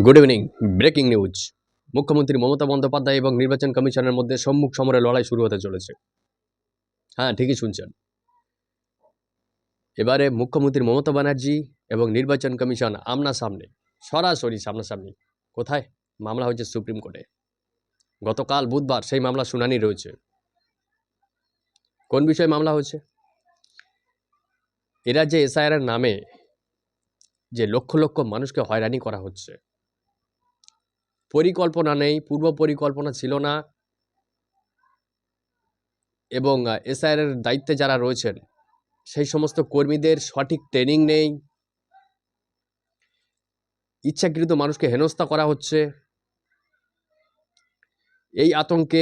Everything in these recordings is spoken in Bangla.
Good evening. Breaking news. মুখ্যমন্ত্রী মমতা বন্দ্যোপাধ্যায় এবং নির্বাচন কমিশনের মধ্যে সম্মুখ সমরে লড়াই শুরু হতে চলেছে। হ্যাঁ, ঠিকই শুনছেন। এবারে মুখ্যমন্ত্রী মমতা ব্যানার্জি এবং নির্বাচন কমিশন আমনাসামনি, সরাসরি সামনাসামনি। কোথায়? মামলা হয়েছে সুপ্রিম কোর্টে। গতকাল বুধবার সেই মামলা শুনানি রয়েছে। কোন বিষয়ে মামলা হয়েছে? এরা যে এসআইআর নামে যে লক্ষ লক্ষ মানুষকে হয়রানি করা হচ্ছে, পরিকল্পনা নেই, পূর্ব পরিকল্পনা ছিল না, এবং এসআইআর দায়িত্বে যারা রয়েছেন সেই সমস্ত কর্মীদের সঠিক ট্রেনিং নেই, ইচ্ছাকৃত মানুষকে হেনস্থা করা হচ্ছে। এই আতঙ্কে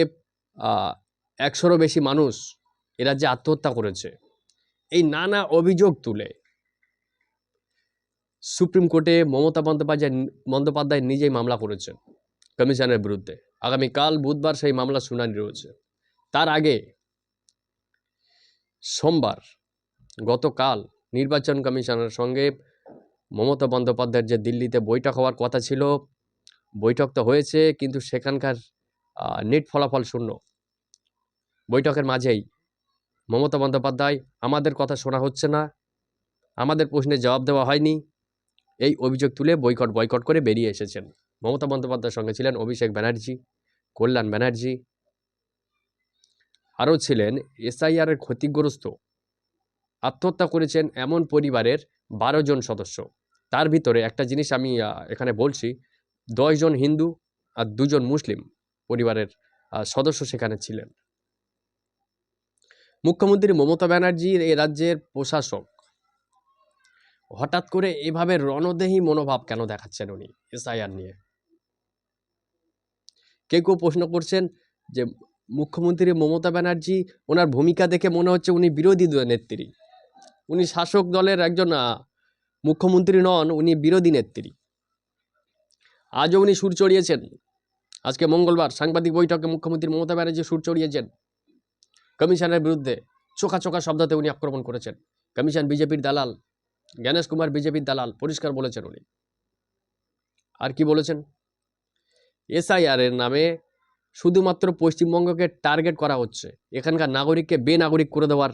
১০০রও বেশি মানুষ এরা যে আত্মহত্যা করেছে, এই নানা অভিযোগ তুলে সুপ্রিম কোর্টে মমতা বন্দ্যোপাধ্যায় নিজেই মামলা করেছেন কমিশনের বিরুদ্ধে। আগামীকাল বুধবার সেই মামলা শুনানি রয়েছে। তার আগে সোমবার গতকাল নির্বাচন কমিশনের সঙ্গে মমতা বন্দ্যোপাধ্যায়ের যে দিল্লিতে বৈঠক হওয়ার কথা ছিল, বৈঠক তো হয়েছে, কিন্তু সেখানকার নেট ফলাফল শূন্য। বৈঠকের মাঝেই মমতা বন্দ্যোপাধ্যায়, আমাদের কথা শোনা হচ্ছে না, আমাদের প্রশ্নের জবাব দেওয়া হয়নি, এই অভিযোগ তুলে বয়কট করে বেরিয়ে এসেছেন। মমতা বন্দ্যোপাধ্যায়ের সঙ্গে ছিলেন অভিষেক ব্যানার্জি, কল্যাণ ব্যানার্জি, আরও ছিলেন এসআইআরের ক্ষতিগ্রস্ত, আত্মহত্যা করেছেন এমন পরিবারের ১২ জন সদস্য। তার ভিতরে একটা জিনিস আমি এখানে বলছি, 10 জন হিন্দু আর 2 জন মুসলিম পরিবারের সদস্য সেখানে ছিলেন। মুখ্যমন্ত্রী মমতা ব্যানার্জির এ রাজ্যের প্রশাসক হঠাৎ করে এভাবে রণদেহী মনোভাব কেন দেখাচ্ছেন উনি এসআইআর নিয়ে? কেউ প্রশ্ন করছেন যে মুখ্যমন্ত্রী মমতা ব্যানার্জি, ওনার ভূমিকা দেখে মনে হচ্ছে উনি বিরোধী নেত্রী, উনি শাসক দলের একজন মুখ্যমন্ত্রী নন, উনি বিরোধী নেত্রী। আজও উনি সুর চড়িয়েছেন। আজকে মঙ্গলবার সাংবাদিক বৈঠকে মুখ্যমন্ত্রী মমতা ব্যানার্জি সুর চড়িয়েছেন কমিশনের বিরুদ্ধে। চোখা চোখা শব্দতে উনি আক্রমণ করেছেন। কমিশন বিজেপির দালাল, জ্ঞানেশ কুমার বিজেপির দালাল, পরিষ্কার বলেছেন উনি। আর কি বলেছেন? এসআইআর এর নামে শুধুমাত্র পশ্চিমবঙ্গকে টার্গেট করা হচ্ছে, এখানকার নাগরিককে বেনাগরিক করে দেওয়ার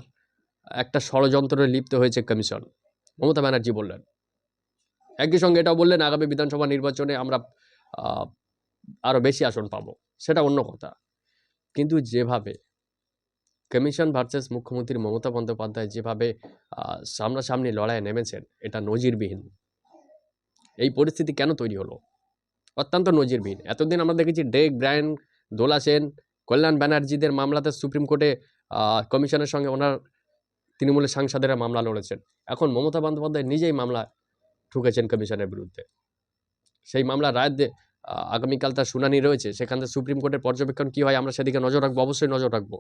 একটা ষড়যন্ত্রে লিপ্ত হয়েছে কমিশন, মমতা ব্যানার্জি বললেন। একই সঙ্গে এটাও বললেন, আগামী বিধানসভা নির্বাচনে আমরা আরও বেশি আসন পাবো, সেটা অন্য কথা। কিন্তু যেভাবে কমিশন ভার্সেস মুখ্যমন্ত্রী মমতা বন্দ্যোপাধ্যায় যেভাবে সামনাসামনি লড়াইয়ে নেমেছেন, এটা নজিরবিহীন। এই পরিস্থিতি কেন তৈরি হলো? অত্যন্ত নজিরবিহীন। এতদিন আমরা দেখেছি ডেক ব্রায়ান, দোলা সেন, কল্যাণ ব্যানার্জিদের মামলাতে সুপ্রিম কোর্টে কমিশনের সঙ্গে ওনার তৃণমূলের সাংসদেরা মামলা লড়েছেন। এখন মমতা বন্দ্যোপাধ্যায় নিজেই মামলা ঠুকেছেন কমিশনের বিরুদ্ধে। সেই মামলা রায় আগামীকাল তার শুনানি রয়েছে। সেখান থেকে সুপ্রিম কোর্টের পর্যবেক্ষণ কী হয় আমরা সেদিকে নজর রাখবো, অবশ্যই নজর রাখবো।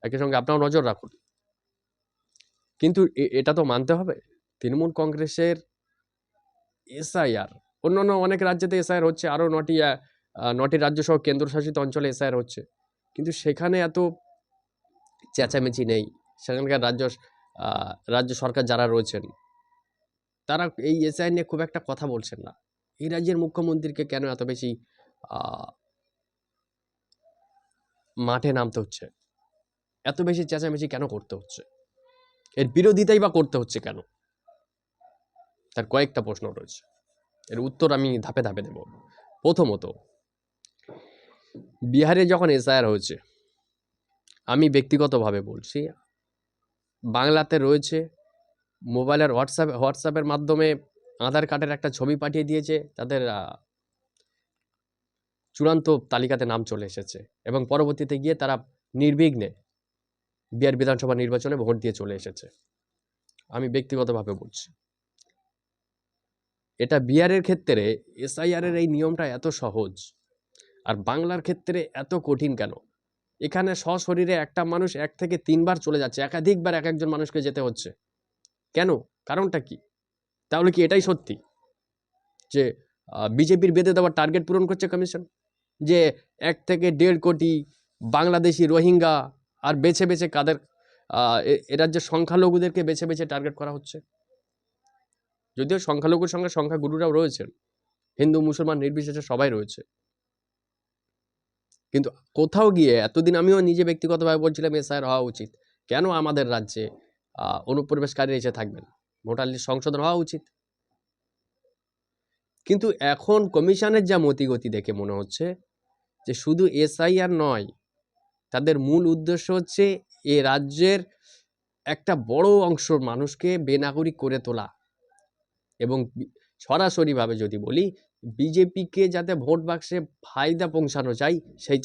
একই সঙ্গে আপনারাও নজর রাখুন। কিন্তু এটা তো মানতে হবে, তৃণমূল কংগ্রেসের এসআইআর, অন্যান্য অনেক রাজ্যেতে এসআইআর হচ্ছে, আরও 9টি রাজ্য সহ কেন্দ্রশাসিত অঞ্চলে এসআইআর হচ্ছে, কিন্তু সেখানে এত চেঁচামেচি নেই। সেখানকার রাজ্য সরকার যারা রয়েছেন তারা এই এসআইআর নিয়ে খুব একটা কথা বলছেন না। এই রাজ্যের মুখ্যমন্ত্রীকে কেন এত বেশি মাঠে নামতে হচ্ছে, এত বেশি চেঁচামেচি কেন করতে হচ্ছে, এর বিরোধিতাই বা করতে হচ্ছে কেন? তার কয়েকটা প্রশ্ন রয়েছে, এর উত্তর আমি ধাপে ধাপে দেব। প্রথমত, বিহারে যখন এসআইআর হয়েছে, আমি ব্যক্তিগতভাবে বলছি, বাংলাতে রয়েছে, মোবাইলের হোয়াটসঅ্যাপের মাধ্যমে আধার কার্ডের একটা ছবি পাঠিয়ে দিয়েছে, তাদের চূড়ান্ত তালিকাতে নাম চলে এসেছে, এবং পরবর্তীতে গিয়ে তারা নির্বিঘ্নে বিহার বিধানসভা নির্বাচনে ভোট দিয়ে চলে এসেছে। আমি ব্যক্তিগতভাবে বলছি, এটা বিহারের ক্ষেত্রে এসআইআরের এই নিয়মটা এত সহজ, আর বাংলার ক্ষেত্রে এত কঠিন কেন? এখানে সশরীরে একটা মানুষ 1 থেকে 3 বার চলে যাচ্ছে, একাধিকবার এক একজন মানুষকে যেতে হচ্ছে। কেন? কারণটা কি? তাহলে কি এটাই সত্যি যে বিজেপির বেঁধে দেওয়ার টার্গেট পূরণ করছে কমিশন, যে 1 থেকে 1.5 কোটি বাংলাদেশি রোহিঙ্গা আর বেছে বেছে কাদের এ রাজ্যের সংখ্যালঘুদেরকে বেছে বেছে টার্গেট করা হচ্ছে? যদিও সংখ্যালঘুর সঙ্গে সংখ্যাগুরুরাও রয়েছেন, হিন্দু মুসলমান নির্বিশেষে সবাই রয়েছে। কিন্তু কোথাও গিয়ে এতদিন আমিও নিজে ব্যক্তিগতভাবে বলছিলাম এসআইআর হওয়া উচিত। কেন আমাদের রাজ্যে অনুপ্রবেশকারী এসে থাকবেন? ভোটার লিস্ট সংশোধন হওয়া উচিত। কিন্তু এখন কমিশনের যা মতিগতি দেখে মনে হচ্ছে যে শুধু এসআইআর নয়, তাদের মূল উদ্দেশ্য হচ্ছে এ রাজ্যের একটা বড় অংশ মানুষকে বেনাগরিক করে তোলা, এবং সরাসরিভাবে যদি বলি বিজেপিকে যাতে ভোট বাক্সে ফায়দা পৌঁছানো যায় সেই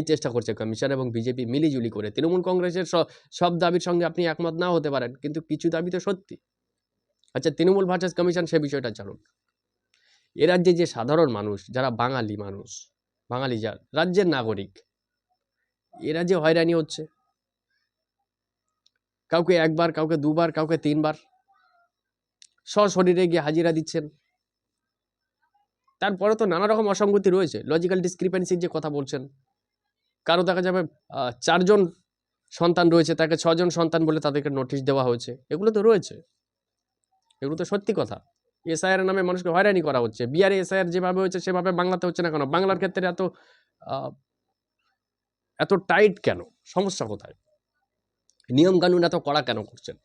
চেষ্টা করছে কমিশন এবং বিজেপি মিলিজুলি করে। তৃণমূল কংগ্রেসের সব দাবির সঙ্গে আপনি একমত নাও হতে পারেন, কিন্তু কিছু দাবি তো সত্যি। আচ্ছা, তৃণমূল ভার্সেস কমিশন সে বিষয়টা জানুন। এ রাজ্যে যে সাধারণ মানুষ, যারা বাঙালি মানুষ, বাঙালি যা রাজ্যের নাগরিক, এরা যে হয়রানি হচ্ছে, কাউকে একবার, কাউকে দুবার, কাউকে তিনবার সশরীরে গিয়ে হাজিরা দিচ্ছেন। তারপরে তো নানা রকম অসঙ্গতি রয়েছে, লজিক্যাল ডিসক্রিপেন্সির যে কথা বলছেন। কারো দেখা যাবে 4 জন সন্তান রয়েছে, তাকে 6 জন সন্তান বলে তাদেরকে নোটিশ দেওয়া হয়েছে। এগুলো তো রয়েছে, এগুলো তো সত্যি কথা। এসআইআর নামে মানুষকে হয়রানি করা হচ্ছে। বিহারে এসআইআর যেভাবে হচ্ছে সেভাবে বাংলাতে হচ্ছে না কেন? বাংলার ক্ষেত্রে এত টাইট কেন? সমস্যা কোথায়? নিয়ম কানুন এত কড়া কেন করছেন?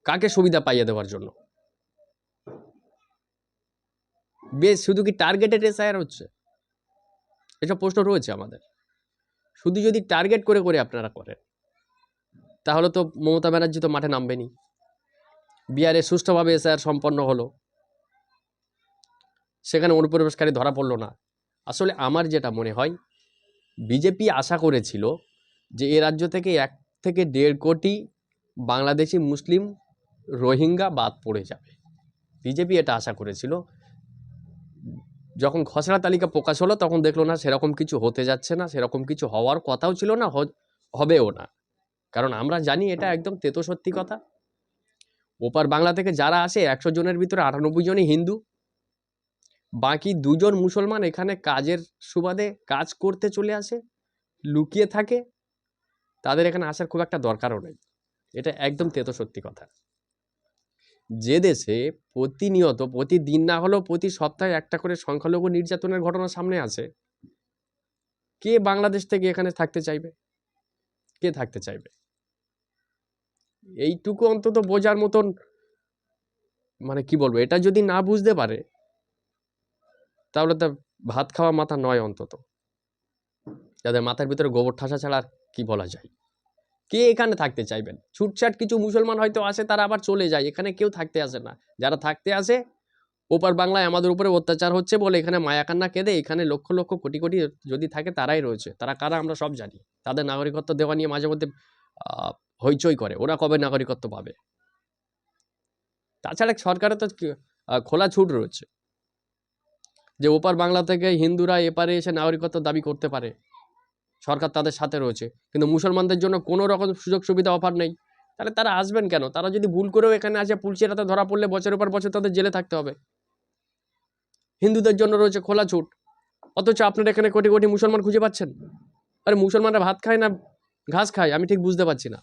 কাকে সুবিধা পাইয়ে দেওয়ার জন্য? বেশ, শুধু কি টার্গেটেড এসআইআর হচ্ছে? এসব প্রশ্ন রয়েছে আমাদের। শুধু যদি টার্গেট করে করে আপনারা করেন, তাহলে তো মমতা ব্যানার্জি তো মাঠে নামবেনি। বিহারে সুষ্ঠুভাবে এসআইআর সম্পন্ন হলো, সেখানে অনুপ্রবেশকারী ধরা পড়লো না। আসলে আমার যেটা মনে হয়, বিজেপি আশা করেছিল যে এ রাজ্য থেকে 1 থেকে 1.5 কোটি বাংলাদেশি মুসলিম রোহিঙ্গা বাদ পড়ে যাবে। বিজেপি এটা আশা করেছিল। যখন খসড়া তালিকা প্রকাশ হলো তখন দেখলো না সেরকম কিছু হতে যাচ্ছে না, সেরকম কিছু হওয়ার কথাও ছিল না, হবেও না। কারণ আমরা জানি এটা একদম তেতো সত্যি কথা। ওপার বাংলা থেকে যারা আসে 100 জনের ভিতরে 98 জনই হিন্দু, বাকি 2 জন মুসলমান এখানে কাজের সুবাদে কাজ করতে চলে আসে, লুকিয়ে থাকে, তাদের এখানে আসার খুব একটা দরকারও নেই। এটা একদম তেতো সত্যি কথা। যে দেশে প্রতিনিয়ত, প্রতিদিন না হলেও প্রতি সপ্তাহে একটা করে সংখ্যালঘু নির্যাতনের ঘটনা সামনে আসে, কে বাংলাদেশ থেকে এখানে থাকতে চাইবে? কে থাকতে চাইবে? এইটুকু অন্তত বোঝার মতন, মানে কি বলবো, এটা যদি না বুঝতে পারে তাহলে তো ভাত খাওয়া মাথা নয় অন্তত। যাদের মাথার ভিতরে গোবর ঠাসা ছাড়া আর কি বলা যায়? কে এখানে থাকতে চাইবেন? ছুটছাট কিছু মুসলমান হয়তো আসে, তারা আবার চলে যায়, এখানে কেউ থাকতে আসে না। যারা থাকতে আসে, ওপার বাংলায় আমাদের উপরে অত্যাচার হচ্ছে বলে এখানে মায়াকান্না কেঁদে এখানে লক্ষ লক্ষ কোটি কোটি যদি থাকে তারাই রয়েছে। তারা কারা আমরা সব জানি। তাদের নাগরিকত্ব দেওয়া নিয়ে মাঝে মধ্যে হইচই করে, ওরা কবে নাগরিকত্ব পাবে। তাছাড়া সরকারের তো খোলা ছুট রয়েছে যে ওপার বাংলা থেকে হিন্দুরা এপারে এসে নাগরিকত্ব দাবি করতে পারে, সরকার তাদের সাথে রয়েছে। কিন্তু মুসলমানদের জন্য কোনো রকম সুযোগ সুবিধা অফার নেই। তাহলে তারা আসবেন কেন? তারা যদি ভুল করেও এখানে আসে, পুলিশের হাতে ধরা পড়লে বছরের পর বছর তাদের জেলে থাকতে হবে। হিন্দুদের জন্য রয়েছে খোলা ছুট, অথচ আপনারা এখানে কোটি কোটি মুসলমান খুঁজে পাচ্ছেন। আরে মুসলমানরা ভাত খায় না ঘাস খায়? আমি ঠিক বুঝতে পারছি না।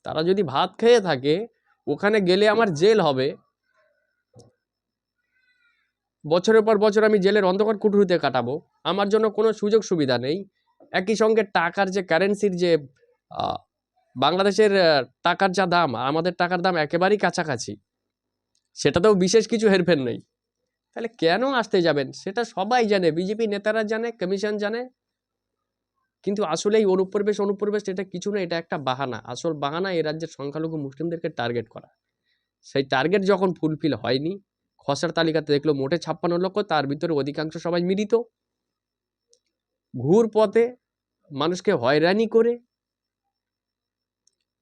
তারা যদি ভাত খেয়ে থাকে, ওখানে গেলে আমার জেল হবে, বছরের পর বছর আমি জেলের অন্ধকার কুঠুরিতে কাটাবো, আমার জন্য কোনো সুযোগ সুবিধা নেই। একই সঙ্গে টাকার যে কারেন্সির যে বাংলাদেশের টাকার যা দাম, আমাদের টাকার দাম একেবারেই কাছাকাছি, সেটাতেও বিশেষ কিছু হেরফের নেই। তাহলে কেন আসতে যাবেন? সেটা সবাই জানে, বিজেপি নেতারা জানে, কমিশন জানে। কিন্তু আসলে এই অনুপ্রবেশ এটা কিছু না, এটা একটা বাহানা। আসল বাহানা এই রাজ্যের সংখ্যালঘু মুসলিমদেরকে টার্গেট করা। সেই টার্গেট যখন ফুলফিল হয়নি, খসড়া তালিকাতে দেখলো মোটে 56 লক্ষ, তার ভিতরে অধিকাংশ সবাই মিলিত ঘুর পথে মানুষকে হয়রানি করে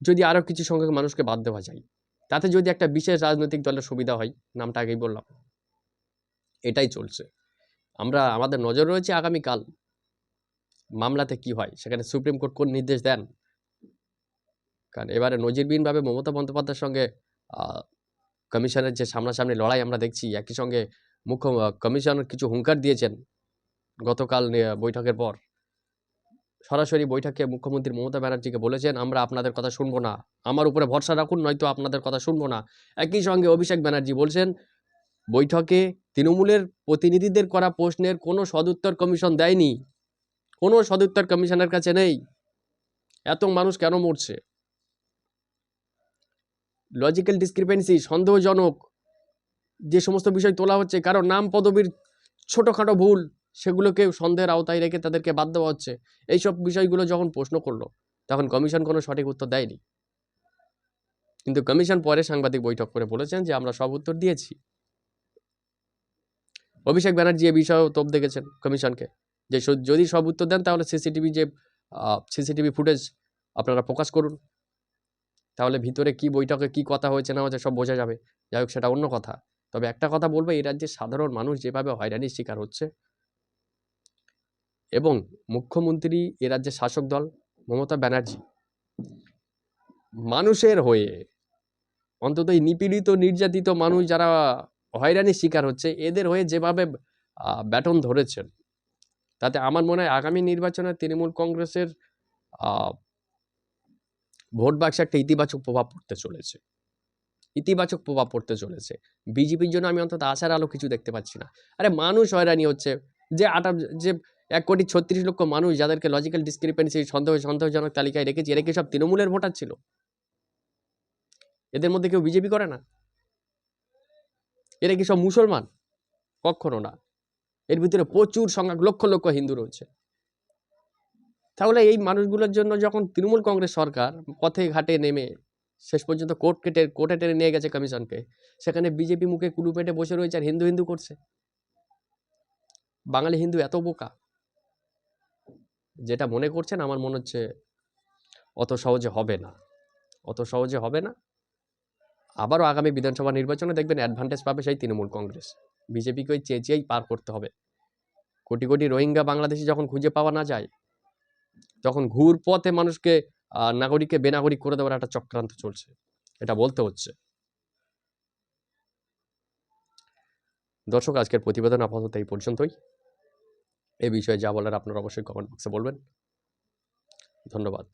যদি আরো কিছু সংখ্যক মানুষকে বাদ দেওয়া যায়, তাতে যদি একটা বিশেষ রাজনৈতিক দলের সুবিধা হয়, নামটা আগেই বললাম, এটাই চলছে। আমাদের নজর রয়েছে আগামীকাল মামলাতে কি হয়, সেখানে সুপ্রিম কোর্ট কোন নির্দেশ দেন। কারণ এবারে নজিরবিহীনভাবে মমতা বন্দ্যোপাধ্যায়ের সঙ্গে কমিশনের যে সামনাসামনি লড়াই আমরা দেখছি, একই সঙ্গে কমিশনার কিছু হুঙ্কার দিয়েছেন গতকাল বৈঠকের পর। সরাসরি বৈঠকে মুখ্যমন্ত্রী মমতা ব্যানার্জিকে বলেছেন, আমরা আপনাদের কথা শুনবো না, আমার উপরে ভরসা রাখুন, নয়তো আপনাদের কথা শুনবো না। একই সঙ্গে অভিষেক ব্যানার্জি বলছেন, বৈঠকে তৃণমূলের প্রতিনিধিদের করা প্রশ্নের কোনো সদুত্তর কমিশন দেয়নি, কোনো সদুত্তর কমিশনের কাছে নেই। এত মানুষ কেন মরছে? লজিক্যাল ডিসক্রিপেন্সি, সন্দেহজনক যে সমস্ত বিষয় তোলা হচ্ছে, কারণ নাম পদবীর ছোটোখাটো ভুল, সেগুলোকে সন্দেহের আওতায় রেখে তাদেরকে বাদ দেওয়া হচ্ছে। এইসব বিষয়গুলো যখন প্রশ্ন করলো, তখন কমিশন কোনো সঠিক উত্তর দেয়নি। কিন্তু কমিশন পরে সাংবাদিক বৈঠক করে বলেছেন যে আমরা সব উত্তর দিয়েছি। অভিষেক ব্যানার্জি এ বিষয়েও তোপ দেখেছেন কমিশনকে, যে যদি সব উত্তর দেন তাহলে সিসিটিভি ফুটেজ আপনারা প্রকাশ করুন, তাহলে ভিতরে কি বৈঠকে কি কথা হয়েছে না হয়েছে সব বোঝা যাবে। যাই হোক, সেটা অন্য কথা। তবে একটা কথা বলবো, এই রাজ্যের সাধারণ মানুষ যেভাবে হয়রানির শিকার হচ্ছে, এবং মুখ্যমন্ত্রী, এ রাজ্যের শাসক দল মমতা ব্যানার্জি মানুষের হয়ে, অন্তত এই নিপীড়িত নির্যাতিত মানুষ যারা হয়রানির শিকার হচ্ছে, এদের হয়ে যেভাবে ব্যাটন ধরেছেন, তাতে আমার মনে হয় আগামী নির্বাচনে তৃণমূল কংগ্রেসের ভোট বাক্সে একটা ইতিবাচক প্রভাব পড়তে চলেছে, ইতিবাচক প্রভাব পড়তে চলেছে। বিজেপির জন্য আমি অন্তত আশার আলো কিছু দেখতে পাচ্ছি না। আরে মানুষ হয়রানি হচ্ছে, যে 1,36,00,000 মানুষ যাদেরকে লজিক্যাল ডিসক্রিপেন্সি সন্দেহজনক তালিকায় রেখেছি, এরা কি সব তৃণমূলের ভোটার ছিল? এদের মধ্যে কেউ বিজেপি করে না? এরা কি সব মুসলমান? কখনো না। এর ভিতরে প্রচুর সংখ্যক লক্ষ লক্ষ হিন্দু রয়েছে। তাহলে এই মানুষগুলোর জন্য যখন তৃণমূল কংগ্রেস সরকার পথে ঘাটে নেমে শেষ পর্যন্ত কোর্টে টেনে নিয়ে গেছে কমিশনকে, সেখানে বিজেপি মুখে কুলু পেটে বসে রয়েছে আর হিন্দু হিন্দু করছে। বাঙালি হিন্দু এত বোকা, যেটা মনে করছেন আমার মনে হচ্ছে অত সহজে হবে না, অত সহজে হবে না। আবারও আগামী বিধানসভা নির্বাচনে দেখবেন অ্যাডভান্টেজ পাবে সেই তৃণমূল কংগ্রেস। বিজেপিকে ওই চেঁচিয়েই পার করতে হবে। কোটি কোটি রোহিঙ্গা বাংলাদেশি যখন খুঁজে পাওয়া না যায়, তখন ঘুর পথে মানুষকে নাগরিককে বেনাগরিক করে দেওয়ার একটা চক্রান্ত চলছে, এটা বলতে হচ্ছে। দর্শক, আজকের প্রতিবেদন আপাতত এই পর্যন্তই। এ বিষয়ে যা বলার আপনারা অবশ্যই কমেন্ট বক্সে বলবেন। ধন্যবাদ।